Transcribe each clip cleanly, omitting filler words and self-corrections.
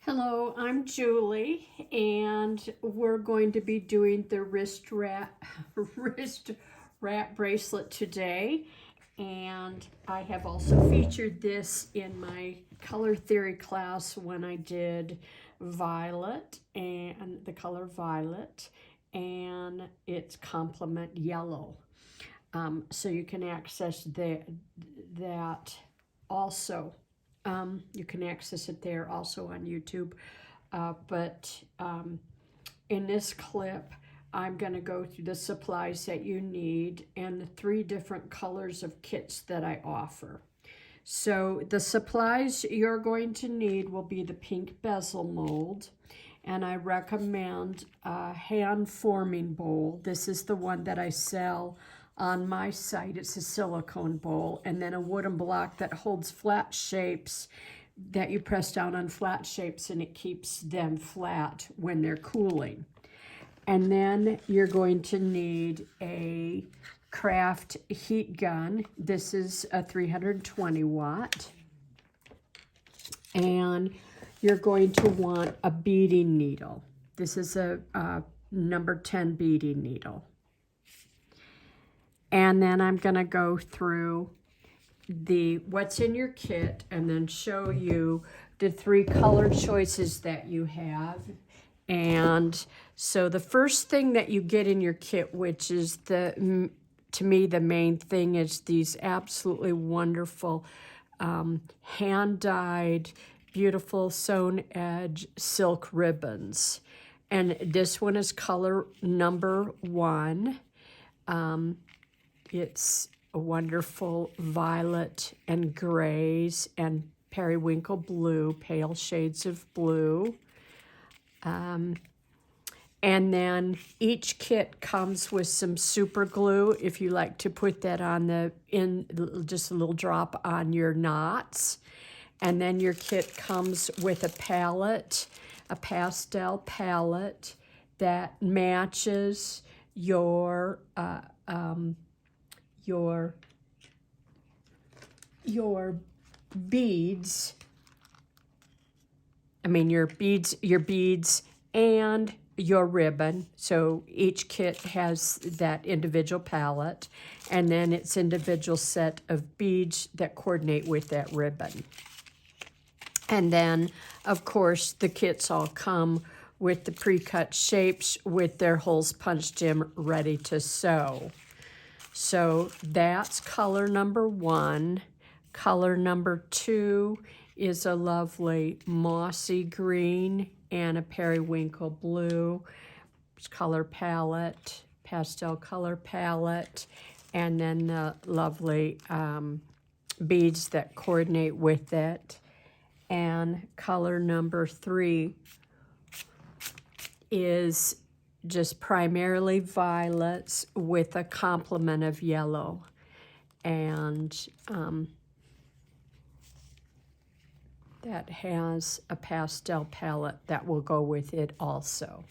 Hello, I'm Julie, and we're going to be doing the wrist wrap bracelet today. And I have also featured this in my color theory class when I did violet and the color violet, and it's complement yellow. So you can access that also. You can access it there also on YouTube. But in this clip, I'm going to go through the supplies that you need and the 3 different colors of kits that I offer. So the supplies you're going to need will be the pink bezel mold, and I recommend a hand forming bowl. This is the one that I sell on my site. It's a silicone bowl, and then a wooden block that holds flat shapes that you press down on flat shapes, and it keeps them flat when they're cooling. And then you're going to need a craft heat gun. This is a 320 watt. And you're going to want a beading needle. This is a number 10 beading needle. And then I'm going to go through what's in your kit and then show you the 3 color choices that you have. And so the first thing that you get in your kit, which is to me the main thing, is these absolutely wonderful hand-dyed, beautiful sewn edge silk ribbons. And this one is color number 1. It's a wonderful violet and grays and periwinkle blue, pale shades of blue. And then each kit comes with some super glue if you like to put that on just a little drop on your knots. And then your kit comes with a palette, a pastel palette that matches your beads. Your beads and your ribbon. So each kit has that individual palette, and then its individual set of beads that coordinate with that ribbon. And then, of course, the kits all come with the pre-cut shapes with their holes punched in, ready to sew. So that's color number 1. Color number 2 is a lovely mossy green and a periwinkle blue color palette, pastel color palette, and then the lovely beads that coordinate with it. And color number 3 is just primarily violets with a complement of yellow. And that has a pastel palette that will go with it also.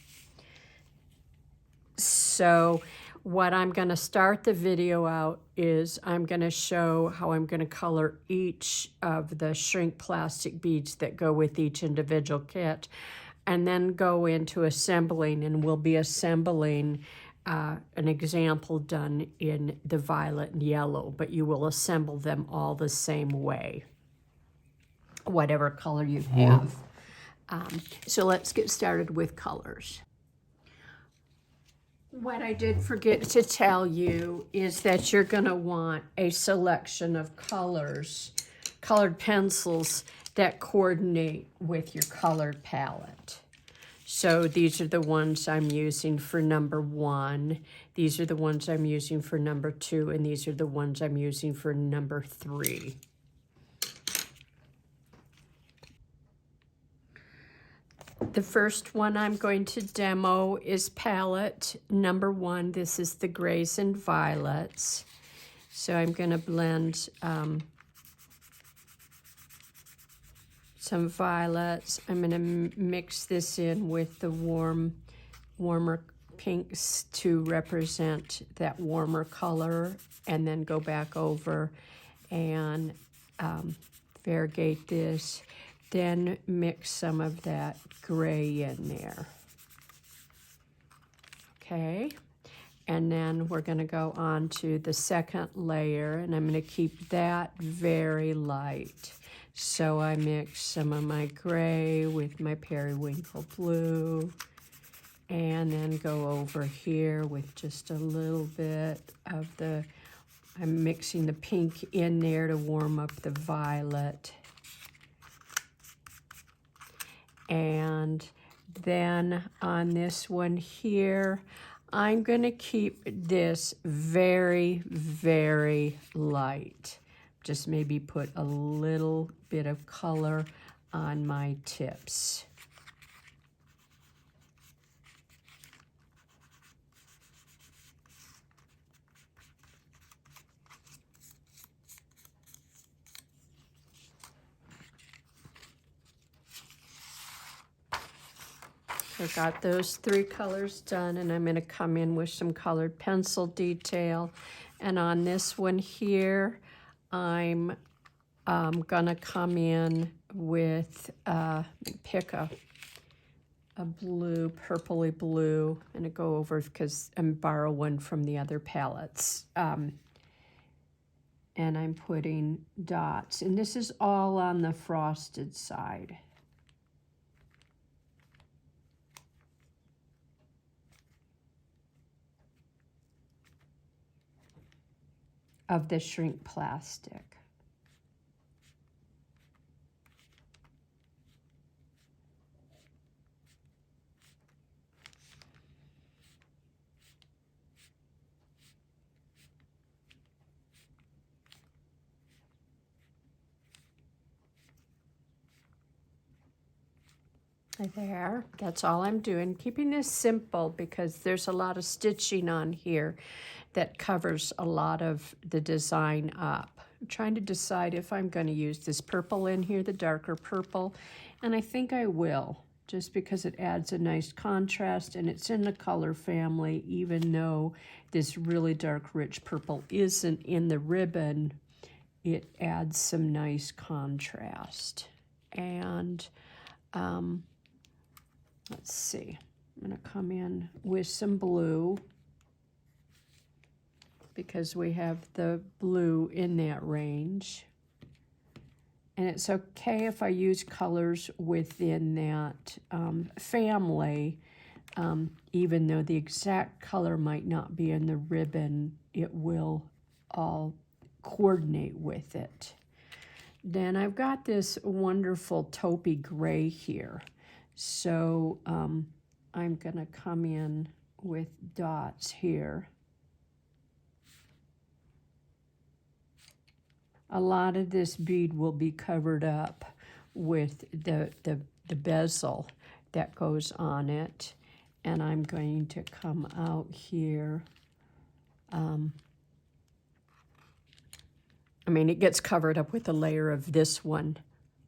So what I'm going to start the video out is I'm going to show how I'm going to color each of the shrink plastic beads that go with each individual kit, and then go into assembling, and we'll be assembling an example done in the violet and yellow, but you will assemble them all the same way, whatever color you have. So let's get started with colors. What I did forget to tell you is that you're going to want a selection of colors, colored pencils that coordinate with your colored palette. So these are the ones I'm using for number 1. These are the ones I'm using for number 2, and these are the ones I'm using for number 3. The first one I'm going to demo is palette number 1. This is the grays and violets. So I'm going to blend some violets. I'm going to mix this in with the warmer pinks to represent that warmer color, and then go back over and variegate this. then mix some of that gray in there. Okay, and then we're going to go on to the second layer, and I'm going to keep that very light. So I mix some of my gray with my periwinkle blue, and then go over here with just a little bit of the, I'm mixing the pink in there to warm up the violet. And then on this one here, I'm going to keep this very, very light. Just maybe put a little bit of color on my tips. I got those 3 colors done, and I'm going to come in with some colored pencil detail. And on this one here, I'm going to come in with, pick a blue, purpley blue, and go over because I'm borrow one from the other palettes. And I'm putting dots, and this is all on the frosted side. Of the shrink plastic. There, that's all I'm doing. Keeping this simple because there's a lot of stitching on here that covers a lot of the design up. I'm trying to decide if I'm going to use this purple in here, the darker purple, and I think I will, just because it adds a nice contrast and it's in the color family, even though this really dark rich purple isn't in the ribbon, it adds some nice contrast. And let's see, I'm going to come in with some blue because we have the blue in that range. And it's okay if I use colors within that family, even though the exact color might not be in the ribbon, it will all coordinate with it. Then I've got this wonderful taupey gray here. So I'm going to come in with dots here. A lot of this bead will be covered up with the bezel that goes on it. And I'm going to come out here. I mean, it gets covered up with a layer of this one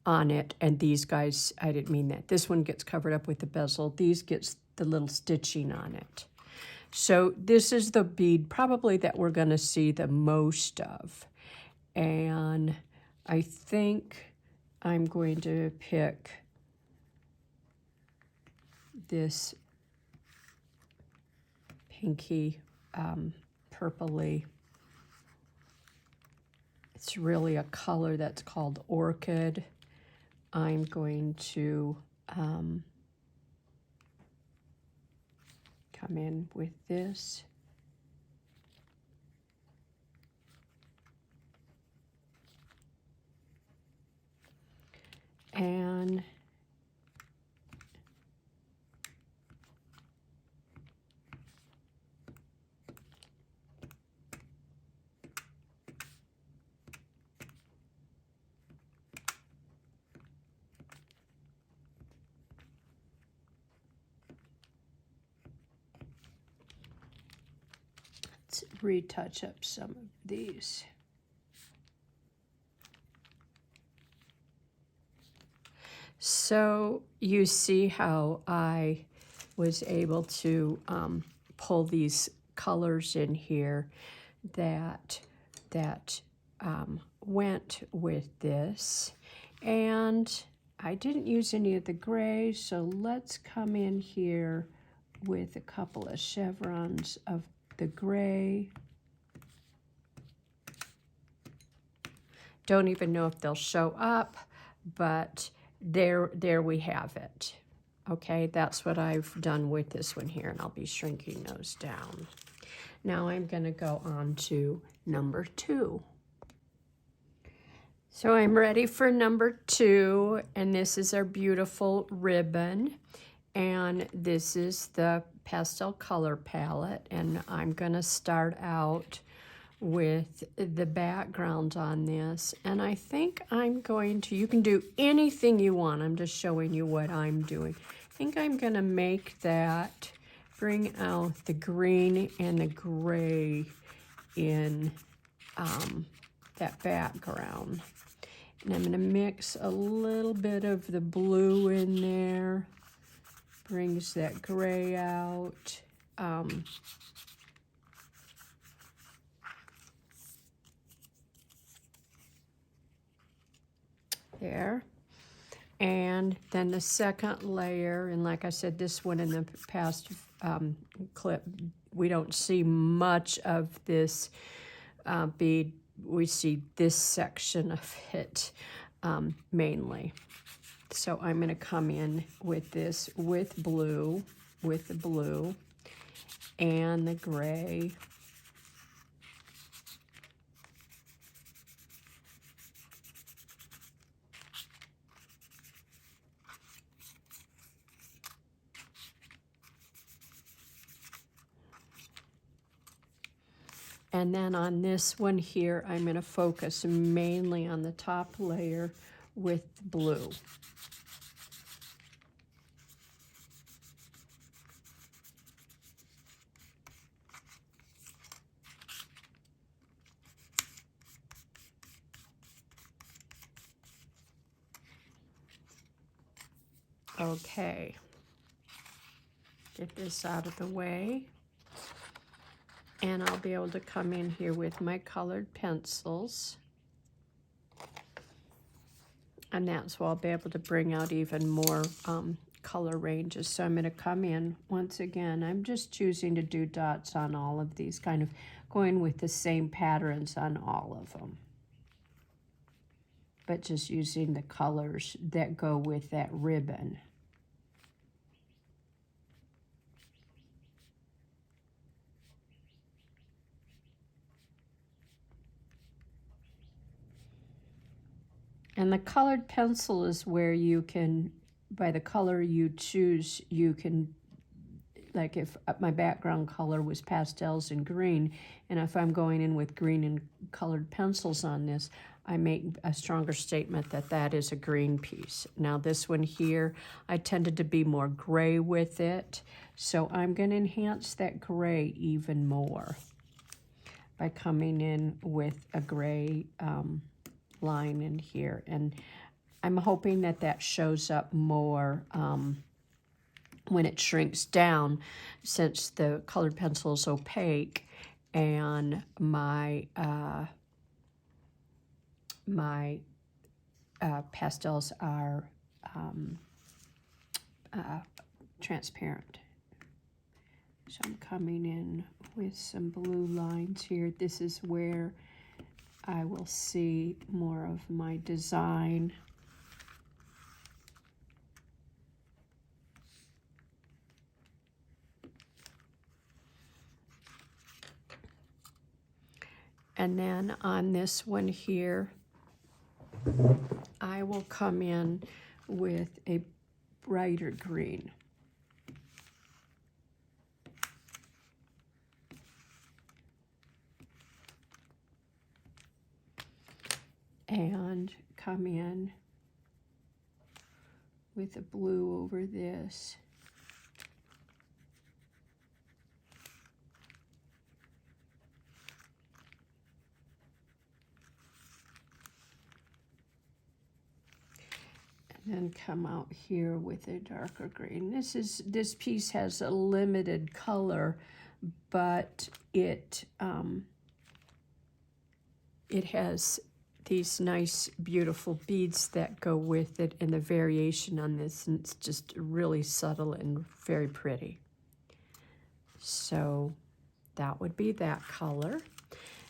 on it, and these guys, I didn't mean that. This one gets covered up with the bezel. These gets the little stitching on it. So this is the bead probably that we're going to see the most of. And I think I'm going to pick this pinky, purpley. It's really a color that's called orchid. I'm going to come in with this. And let's retouch up some of these. So you see how I was able to pull these colors in here that went with this. And I didn't use any of the gray, so let's come in here with a couple of chevrons of the gray. Don't even know if they'll show up, but there we have it. Okay, that's what I've done with this one here, and I'll be shrinking those down. Now I'm going to go on to number 2. So I'm ready for number 2, and this is our beautiful ribbon, and this is the pastel color palette, and I'm going to start out with the background on this, and I think I'm going to, you can do anything you want, I'm just showing you what I'm doing. I think I'm going to make that, bring out the green and the gray in that background. And I'm going to mix a little bit of the blue in there, brings that gray out. There. And then the second layer, and like I said, this one in the past clip, we don't see much of this bead. We see this section of it mainly. So I'm going to come in with this with the blue and the gray. And then on this one here, I'm going to focus mainly on the top layer with blue. Okay, get this out of the way. And I'll be able to come in here with my colored pencils. And that's where I'll be able to bring out even more color ranges. So I'm going to come in, once again, I'm just choosing to do dots on all of these, kind of going with the same patterns on all of them. But just using the colors that go with that ribbon. And the colored pencil is where you can, by the color you choose, you can, like if my background color was pastels and green, and if I'm going in with green and colored pencils on this, I make a stronger statement that that is a green piece. Now this one here, I tended to be more gray with it, so I'm going to enhance that gray even more by coming in with a gray line in here, and I'm hoping that that shows up more when it shrinks down, since the colored pencil is opaque and my pastels are transparent. So I'm coming in with some blue lines here. This is where I will see more of my design. And then on this one here, I will come in with a brighter green. And come in with a blue over this. And then come out here with a darker green. This piece has a limited color, but it has these nice, beautiful beads that go with it, and the variation on this, and it's just really subtle and very pretty. So that would be that color.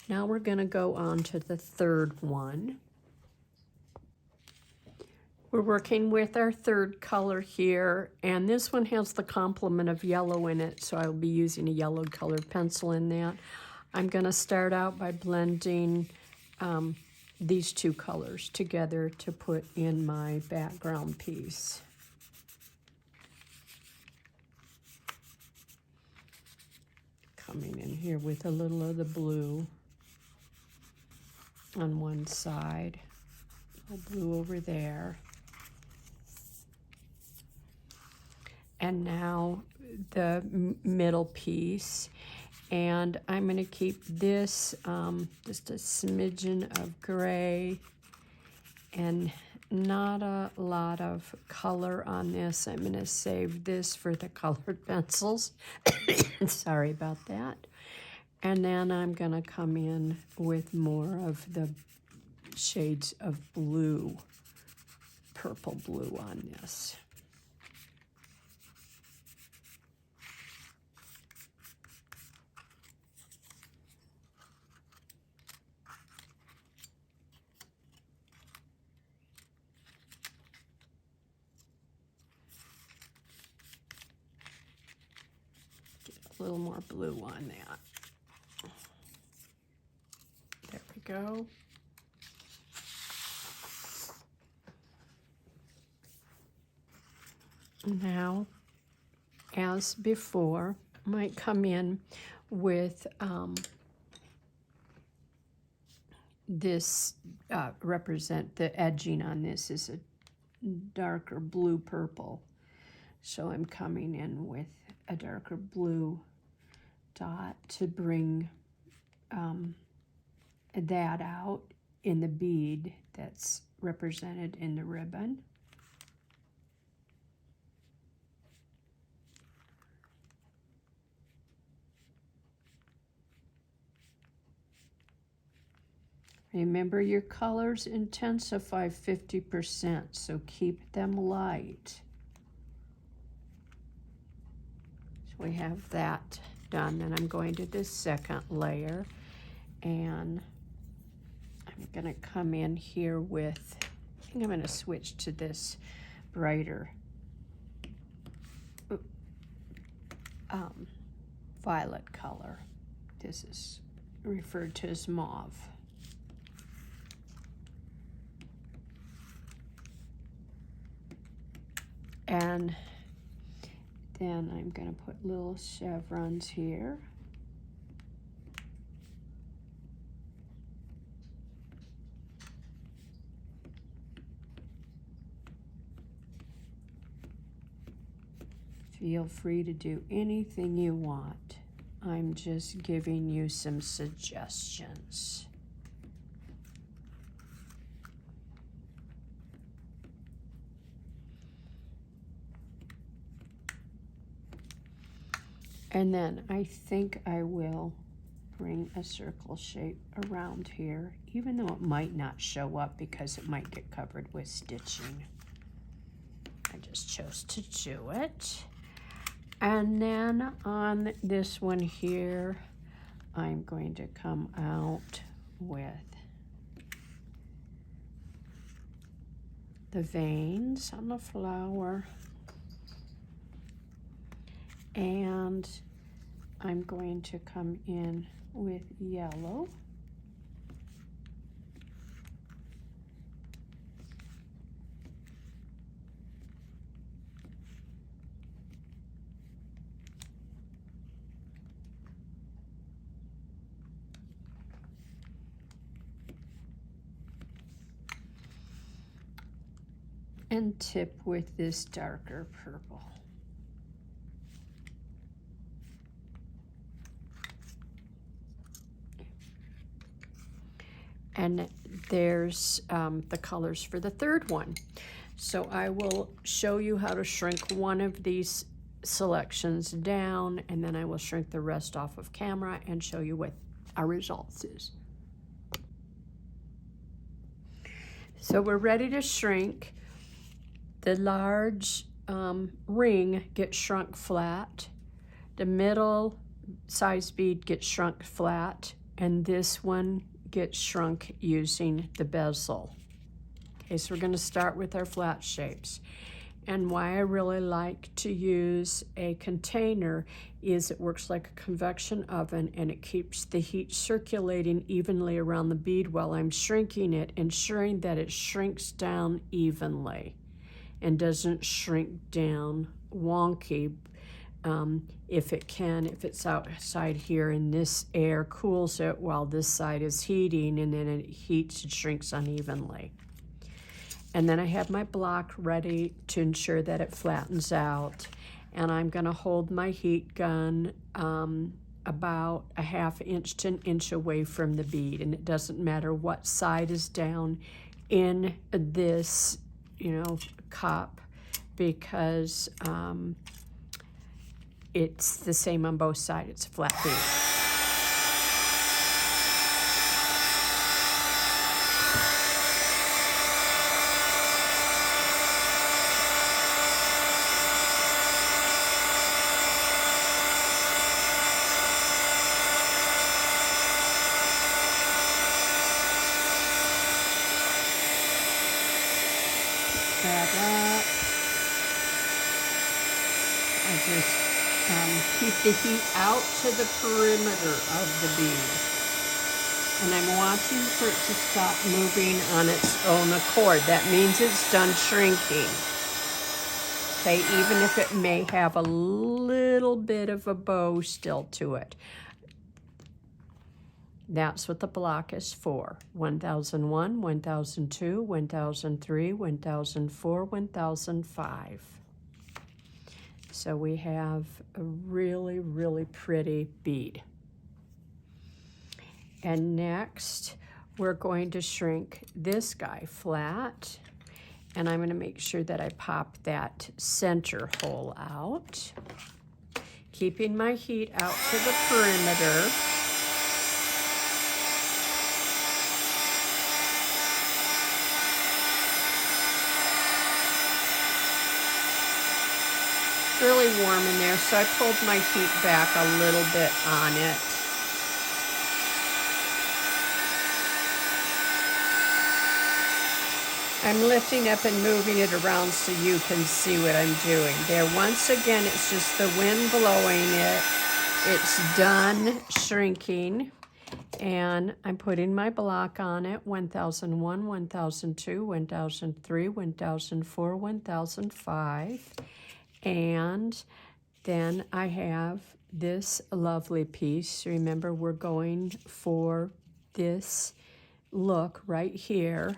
Now we're going to go on to the third one. We're working with our third color here, and this one has the complement of yellow in it, so I'll be using a yellow colored pencil in that. I'm going to start out by blending these two colors together to put in my background piece. Coming in here with a little of the blue on one side, a blue over there. And now the middle piece. And I'm going to keep this just a smidgen of gray and not a lot of color on this. I'm going to save this for the colored pencils. Sorry about that. And then I'm going to come in with more of the shades of blue, purple blue on this. A little more blue on that. There we go. Now, as before, I might come in with this, represent the edging on this is a darker blue purple. So I'm coming in with a darker blue dot to bring that out in the bead that's represented in the ribbon. Remember, your colors intensify 50%, so keep them light. So we have that done. Then I'm going to this second layer, and I'm going to come in here with, I think I'm going to switch to this brighter violet color. This is referred to as mauve. And then I'm going to put little chevrons here. Feel free to do anything you want. I'm just giving you some suggestions. And then I think I will bring a circle shape around here, even though it might not show up because it might get covered with stitching. I just chose to do it. And then on this one here, I'm going to come out with the veins on the flower. And I'm going to come in with yellow. And tip with this darker purple. And there's the colors for the third one. So I will show you how to shrink one of these selections down, and then I will shrink the rest off of camera and show you what our results is. So we're ready to shrink. The large ring gets shrunk flat. The middle size bead gets shrunk flat, and this one gets shrunk using the bezel. Okay, so we're going to start with our flat shapes. And why I really like to use a container is it works like a convection oven, and it keeps the heat circulating evenly around the bead while I'm shrinking it, ensuring that it shrinks down evenly and doesn't shrink down wonky. If it's outside here and this air cools it while this side is heating, and then it heats and shrinks unevenly. And then I have my block ready to ensure that it flattens out. And I'm going to hold my heat gun about a ½ inch to an inch away from the bead. And it doesn't matter what side is down in this, cup, because it's the same on both sides. It's a flat bead. That up. I just keep the heat out to the perimeter of the bead. And I'm watching for it to stop moving on its own accord. That means it's done shrinking. Okay, even if it may have a little bit of a bow still to it. That's what the block is for. 1001, 1002, 1003, 1004, 1005. So we have a really, really pretty bead. And next, we're going to shrink this guy flat. And I'm going to make sure that I pop that center hole out. Keeping my heat out to the perimeter. Really warm in there, so I pulled my heat back a little bit on it. I'm lifting up and moving it around so you can see what I'm doing. There, once again, it's just the wind blowing it. It's done shrinking, and I'm putting my block on it. 1001, 1002, 1003, 1004, 1005. And then I have this lovely piece. Remember, we're going for this look right here.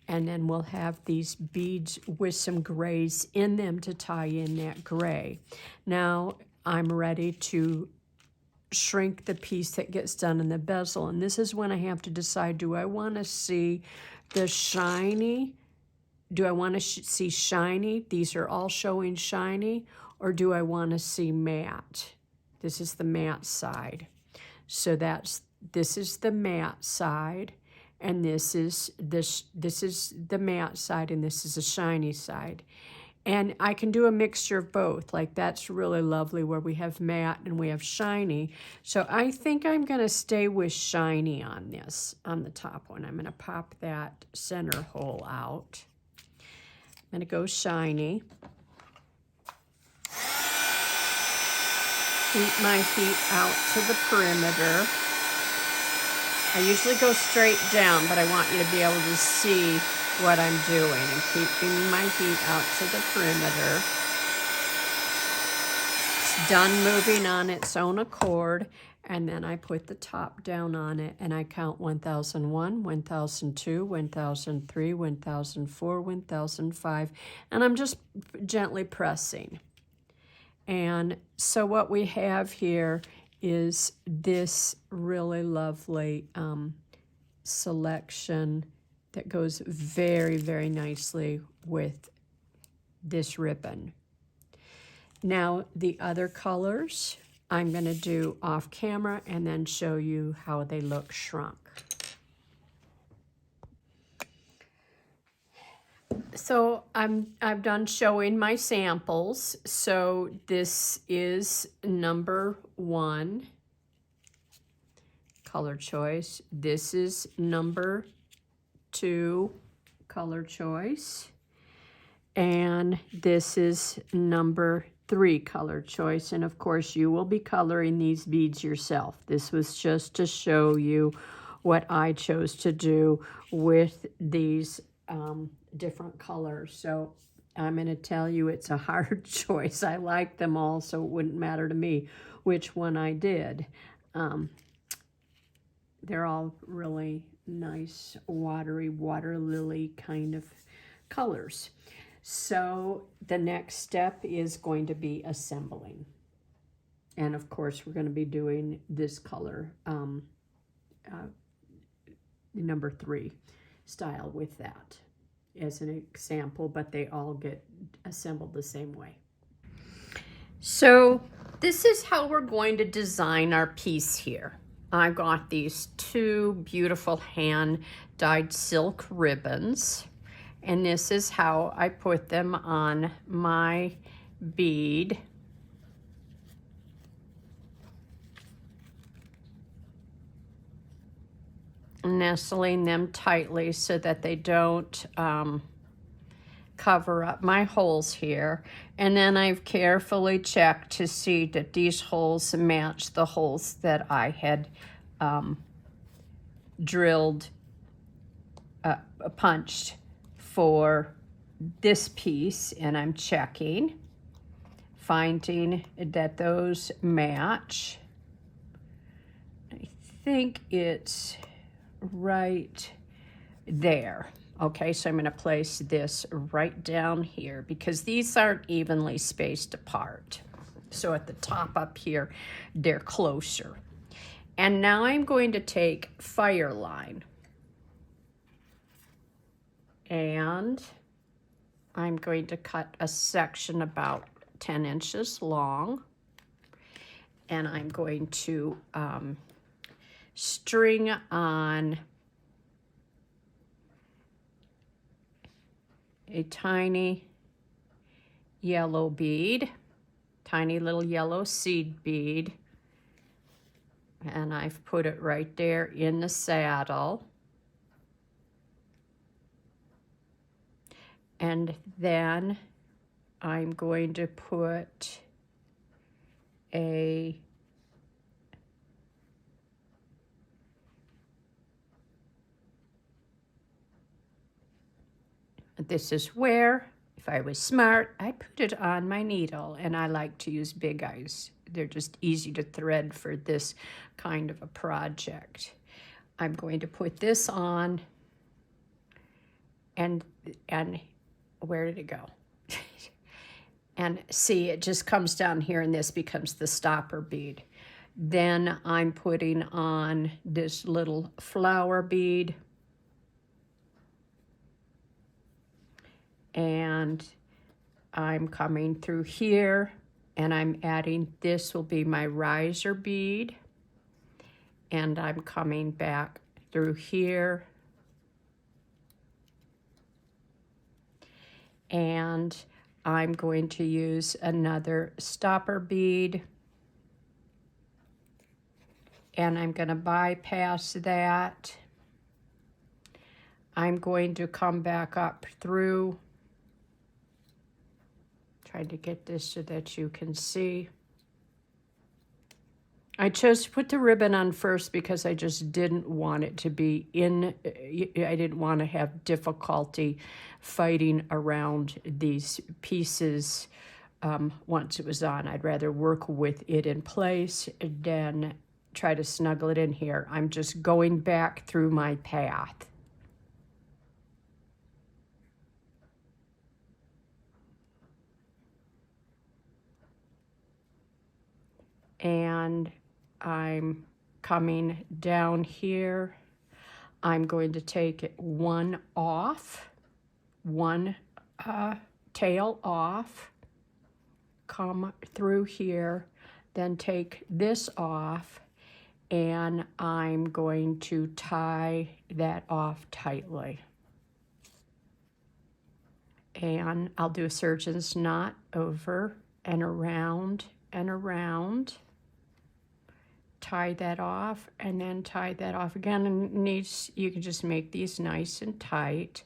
And then we'll have these beads with some grays in them to tie in that gray. Now I'm ready to shrink the piece that gets done in the bezel. And this is when I have to decide, do I want to see the shiny? Do I want to see shiny? These are all showing shiny. Or do I want to see matte? This is the matte side. So this is the matte side, and this is the matte side, and this is the shiny side. And I can do a mixture of both. Like, that's really lovely where we have matte and we have shiny. So I think I'm going to stay with shiny on this, on the top one. I'm going to pop that center hole out. I'm going to go shiny. Keep my heat out to the perimeter. I usually go straight down, but I want you to be able to see what I'm doing. I'm keeping my heat out to the perimeter. It's done moving on its own accord. And then I put the top down on it, and I count 1001, 1002, 1003, 1004, 1005, and I'm just gently pressing. And so what we have here is this really lovely selection that goes very, very nicely with this ribbon. Now, the other colors I'm going to do off camera and then show you how they look shrunk. So I've done showing my samples. So this is number 1 color choice. This is number 2 color choice. And this is number 3 color choice. And of course you will be coloring these beads yourself. This was just to show you what I chose to do with these different colors. So I'm going to tell you it's a hard choice. I like them all, so it wouldn't matter to me which one I did. They're all really nice, watery, water lily kind of colors. So the next step is going to be assembling. And of course, we're going to be doing this color, number 3 style with that as an example, but they all get assembled the same way. So this is how we're going to design our piece here. I got these 2 beautiful hand-dyed silk ribbons, and this is how I put them on my bead. Nestling them tightly so that they don't cover up my holes here. And then I've carefully checked to see that these holes match the holes that I had drilled, punched for this piece, and I'm checking, finding that those match. I think it's right there. Okay, so I'm going to place this right down here because these aren't evenly spaced apart. So at the top up here, they're closer. And now I'm going to take Fireline, and I'm going to cut a section about 10 inches long, and I'm going to string on a tiny yellow bead, tiny little yellow seed bead, and I've put it right there in the saddle. And then I'm going to put a this is where, if I was smart, I'd put it on my needle, and I like to use big eyes. They're just easy to thread for this kind of a project. I'm going to put this on, and where did it go? And see, it just comes down here, and this becomes the stopper bead. Then I'm putting on this little flower bead, and I'm coming through here, and I'm adding, this will be my riser bead, and I'm coming back through here, and I'm going to use another stopper bead, and I'm going to bypass that. I'm going to come back up through, trying to get this so that you can see. I chose to put the ribbon on first because I just didn't want it to be in, I didn't want to have difficulty fighting around these pieces once it was on. I'd rather work with it in place than try to snuggle it in here. I'm just going back through my path. And I'm coming down here. I'm going to take one off, one tail off, come through here, then take this off, and I'm going to tie that off tightly. and I'll do a surgeon's knot over and around and around. Tie that off and then tie that off again, and you can just make these nice and tight.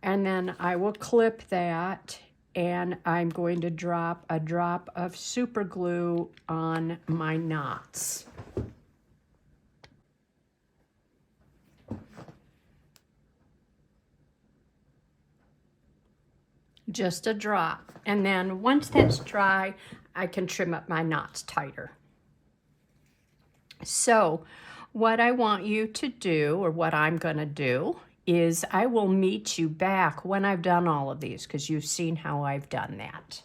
And then I will clip that, and I'm going to drop a drop of super glue on my knots. Just a drop. And then once that's dry, I can trim up my knots tighter. So what I want you to do, or what I'm going to do, is I will meet you back when I've done all of these, because you've seen how I've done that.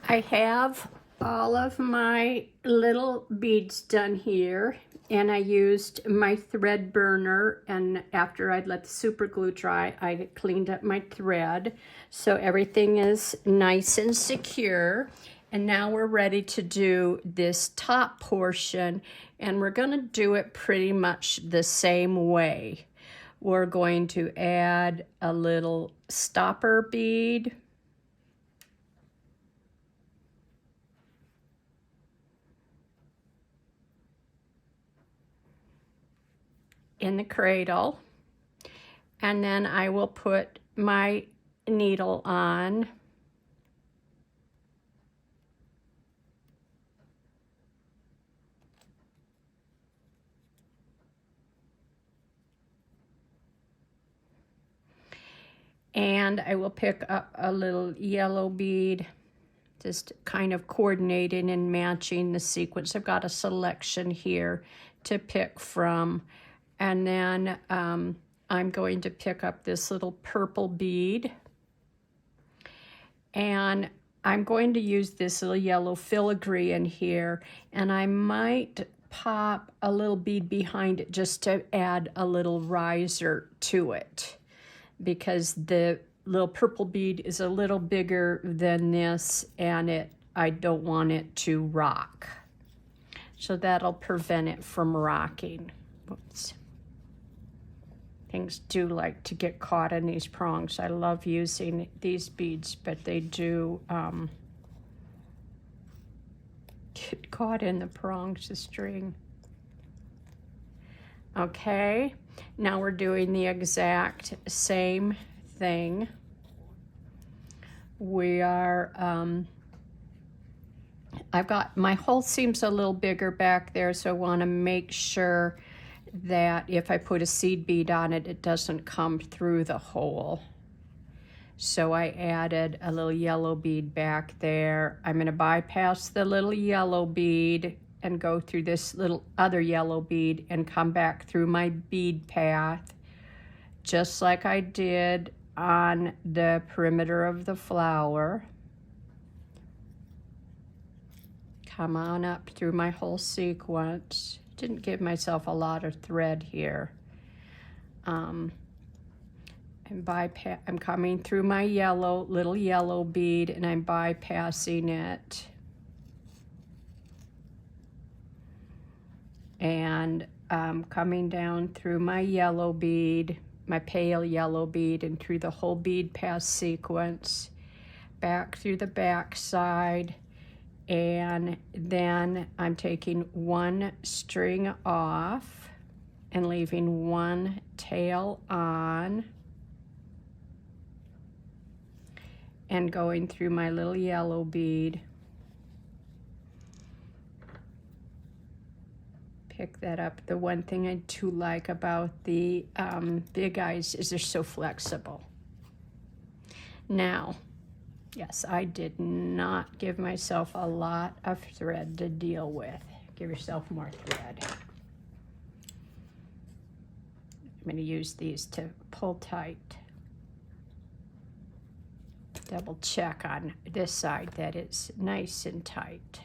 I have all of my little beads done here, and I used my thread burner, and after I'd let the super glue dry, I cleaned up my thread so everything is nice and secure. And now we're ready to do this top portion, and we're going to do it pretty much the same way. We're going to add a little stopper bead, in the cradle, and then I will put my needle on, and I will pick up a little yellow bead, just kind of coordinating and matching the sequence. I've got a selection here to pick from. And then I'm going to pick up this little purple bead, and I'm going to use this little yellow filigree in here, and I might pop a little bead behind it just to add a little riser to it, because the little purple bead is a little bigger than this, and I don't want it to rock. So that'll prevent it from rocking. Whoops. Things do like to get caught in these prongs. I love using these beads, but they do get caught in the prongs, the string. Okay, now we're doing the exact same thing. We are, I've got, my hole seems a little bigger back there, so I want to make sure that if I put a seed bead on it, it doesn't come through the hole. So I added a little yellow bead back there. I'm going to bypass the little yellow bead and go through this little other yellow bead and come back through my bead path, just like I did on the perimeter of the flower. Come on up through my whole sequence. Didn't give myself a lot of thread here. I'm coming through my little yellow bead, and I'm bypassing it. And coming down through my yellow bead, my pale yellow bead, and through the whole bead pass sequence, back through the back side. And then I'm taking one string off and leaving one tail on, and going through my little yellow bead. Pick that up. The one thing I do like about the big eyes is they're so flexible. Now, yes, I did not give myself a lot of thread to deal with. Give yourself more thread. I'm going to use these to pull tight. Double check on this side that it's nice and tight.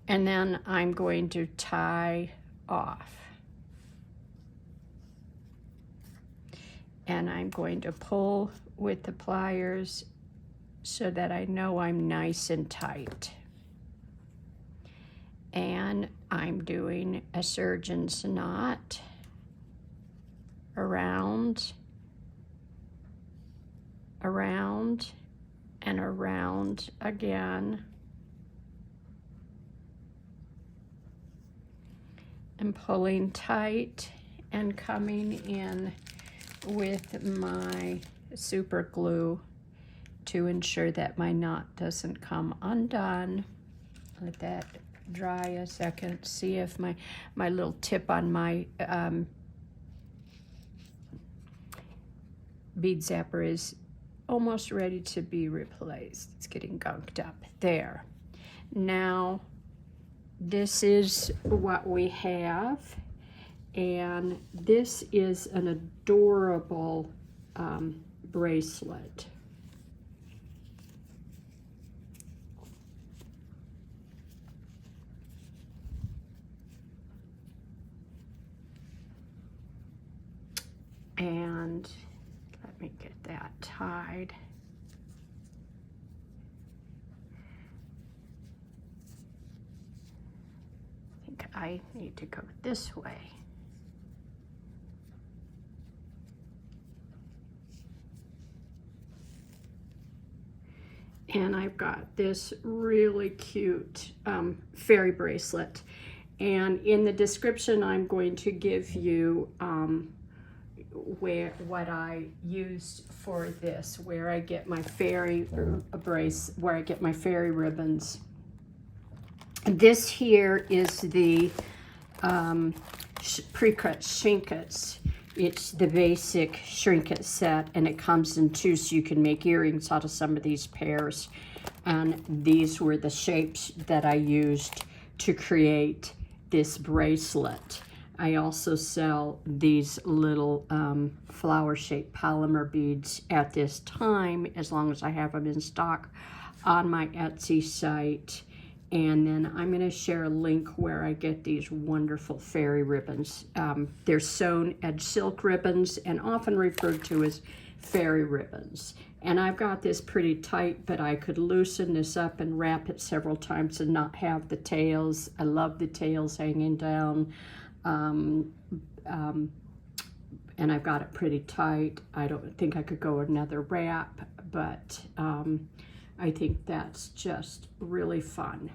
And then I'm going to tie off. And I'm going to pull with the pliers so that I know I'm nice and tight. And I'm doing a surgeon's knot. around, around, and around again. And pulling tight and coming in with my super glue to ensure that my knot doesn't come undone. Let that dry a second. See if my little tip on my bead zapper is almost ready to be replaced. It's getting gunked up. There. Now, this is what we have, and this is an adorable bracelet. And let me get that tied. I think I need to go this way. And I've got this really cute fairy bracelet. And in the description, I'm going to give you what I used for this, where I get my fairy where I get my fairy ribbons. This here is the pre-cut Shrinkets. It's the basic Shrinket set, and it comes in two, so you can make earrings out of some of these pairs. And these were the shapes that I used to create this bracelet. I also sell these little flower-shaped polymer beads at this time, as long as I have them in stock, on my Etsy site. And then I'm going to share a link where I get these wonderful fairy ribbons. They're sewn edge silk ribbons and often referred to as fairy ribbons. And I've got this pretty tight, but I could loosen this up and wrap it several times and not have the tails. I love the tails hanging down. And I've got it pretty tight. I don't think I could go another wrap, but I think that's just really fun.